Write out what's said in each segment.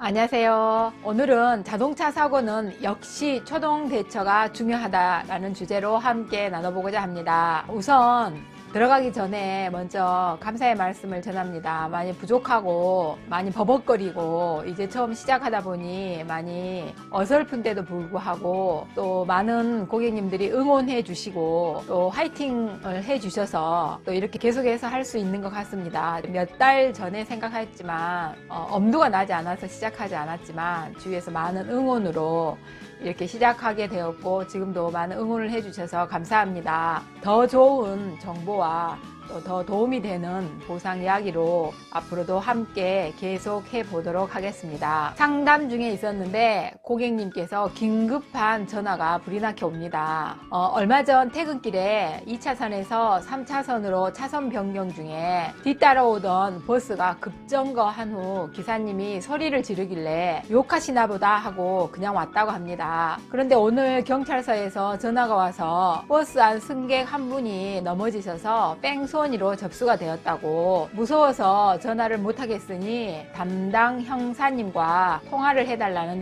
안녕하세요. 오늘은 자동차 사고는 역시 초동 대처가 중요하다라는 주제로 함께 나눠보고자 합니다. 우선 들어가기 전에 먼저 감사의 말씀을 전합니다. 많이 부족하고 많이 버벅거리고 이제 처음 시작하다 보니 많이 어설픈데도 불구하고 또 많은 고객님들이 응원해 주시고 또 화이팅을 해 주셔서 또 이렇게 계속해서 할 수 있는 것 같습니다. 몇 달 전에 생각했지만 엄두가 나지 않아서 시작하지 않았지만 주위에서 많은 응원으로 이렇게 시작하게 되었고 지금도 많은 응원을 해주셔서 감사합니다. 더 좋은 정보와 또 더 도움이 되는 보상 이야기로 앞으로도 함께 계속 해보도록 하겠습니다. 상담 중에 있었는데 고객님께서 긴급한 전화가 불이 나게 옵니다. 얼마 전 퇴근길에 2차선에서 3차선으로 차선 변경 중에 뒤따라오던 버스가 급정거한 후 기사님이 소리를 지르길래 욕하시나 보다 하고 그냥 왔다고 합니다. 그런데 오늘 경찰서에서 전화가 와서 버스 안 승객 한 분이 넘어지셔서 뺑소니로 접수가 되었다고, 무서워서 전화를 못하겠으니 담당 형사님과 통화를 해달라는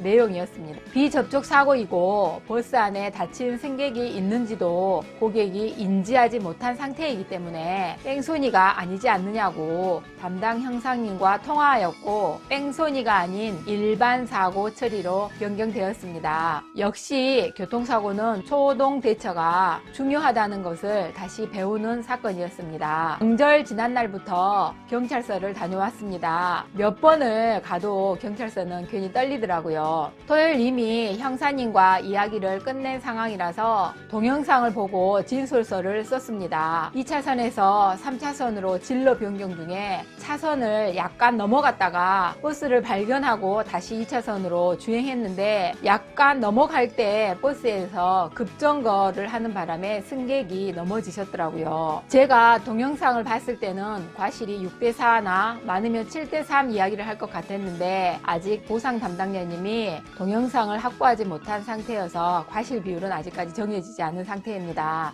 내용이었습니다. 비접촉 사고이고 버스 안에 다친 승객이 있는지도 고객이 인지하지 못한 상태이기 때문에 뺑소니가 아니지 않느냐고 담당 형사님과 통화하였고 뺑소니가 아닌 일반 사고 처리로 변경되었습니다. 역시 교통사고는 초동 대처가 중요하다는 것을 다시 배우는 사건이었습니다. 명절 지난 날부터 경찰서를 다녀왔습니다. 몇 번을 가도 경찰서는 괜히 떨리더라고요. 토요일 이미 형사님과 이야기를 끝낸 상황이라서 동영상을 보고 진술서를 썼습니다. 2차선에서 3차선으로 진로 변경 중에 차선을 약간 넘어갔다가 버스를 발견하고 다시 2차선으로 주행했는데 약간 넘어갈 때 버스에서 급정거를 하는 바람에 승객이 넘어지셨더라고요. 제가 동영상을 봤을 때는 과실이 6대4나 많으면 7대3 이야기를 할 것 같았는데 아직 보상 담당자님이 동영상을 확보하지 못한 상태여서 과실 비율은 아직까지 정해지지 않은 상태입니다.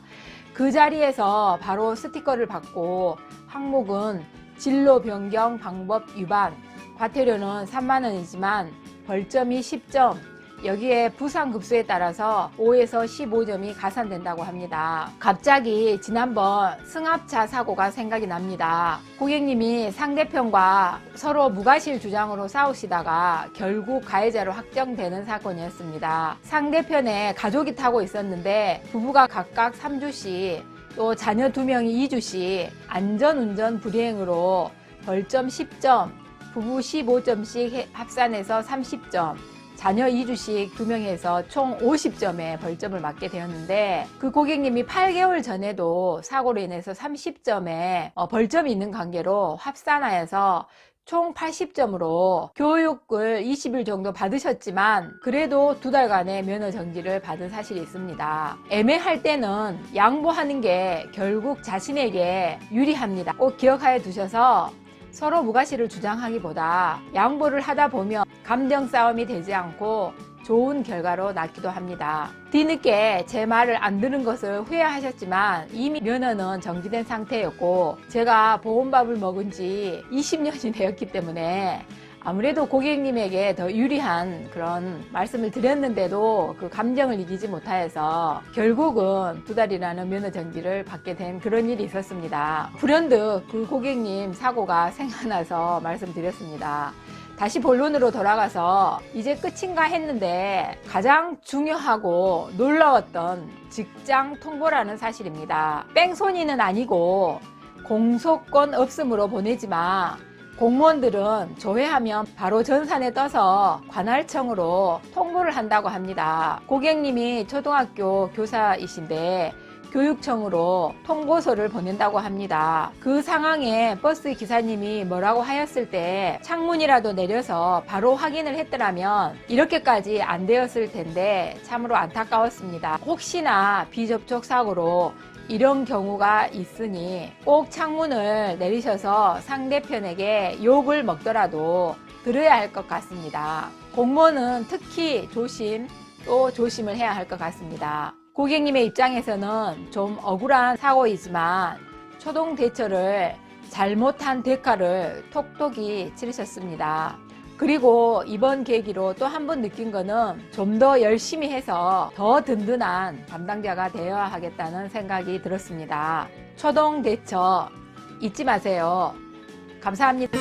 그 자리에서 바로 스티커를 받고 항목은 진로 변경 방법 위반, 과태료는 3만원이지만 벌점이 10점, 여기에 부상급수에 따라서 5에서 15점이 가산된다고 합니다. 갑자기 지난번 승합차 사고가 생각이 납니다. 고객님이 상대편과 서로 무과실 주장으로 싸우시다가 결국 가해자로 확정되는 사건이었습니다. 상대편에 가족이 타고 있었는데 부부가 각각 3주씩 또 자녀 2명이 2주씩 안전운전 불이행으로 벌점 10점, 부부 15점씩 합산해서 30점, 자녀 2주씩 2명에서 총 50점의 벌점을 맞게 되었는데 그 고객님이 8개월 전에도 사고로 인해서 30점의 벌점이 있는 관계로 합산하여서 총 80점으로 교육을 20일 정도 받으셨지만 그래도 2달간의 면허 정지를 받은 사실이 있습니다. 애매할 때는 양보하는 게 결국 자신에게 유리합니다. 꼭 기억하여 두셔서 서로 무과실을 주장하기보다 양보를 하다 보면 감정 싸움이 되지 않고 좋은 결과로 낫기도 합니다. 뒤늦게 제 말을 안 들은 것을 후회하셨지만 이미 면허는 정지된 상태였고 제가 보험밥을 먹은 지 20년이 되었기 때문에 아무래도 고객님에게 더 유리한 그런 말씀을 드렸는데도 그 감정을 이기지 못하여서 결국은 2달이라는 면허 정지를 받게 된 그런 일이 있었습니다. 불현듯 그 고객님 사고가 생각나서 말씀드렸습니다. 다시 본론으로 돌아가서 이제 끝인가 했는데 가장 중요하고 놀라웠던 직장 통보라는 사실입니다. 뺑소니는 아니고 공소권 없음으로 보내지만 공무원들은 조회하면 바로 전산에 떠서 관할청으로 통보를 한다고 합니다. 고객님이 초등학교 교사이신데 교육청으로 통보서를 보낸다고 합니다. 그 상황에 버스 기사님이 뭐라고 하였을 때 창문이라도 내려서 바로 확인을 했더라면 이렇게까지 안 되었을 텐데 참으로 안타까웠습니다. 혹시나 비접촉 사고로 이런 경우가 있으니 꼭 창문을 내리셔서 상대편에게 욕을 먹더라도 들어야 할 것 같습니다. 공무원은 특히 조심을 해야 할 것 같습니다. 고객님의 입장에서는 좀 억울한 사고이지만 초동 대처를 잘못한 대가를 톡톡히 치르셨습니다. 그리고 이번 계기로 또 한 번 느낀 거는 좀 더 열심히 해서 더 든든한 담당자가 되어야 하겠다는 생각이 들었습니다. 초동 대처 잊지 마세요. 감사합니다.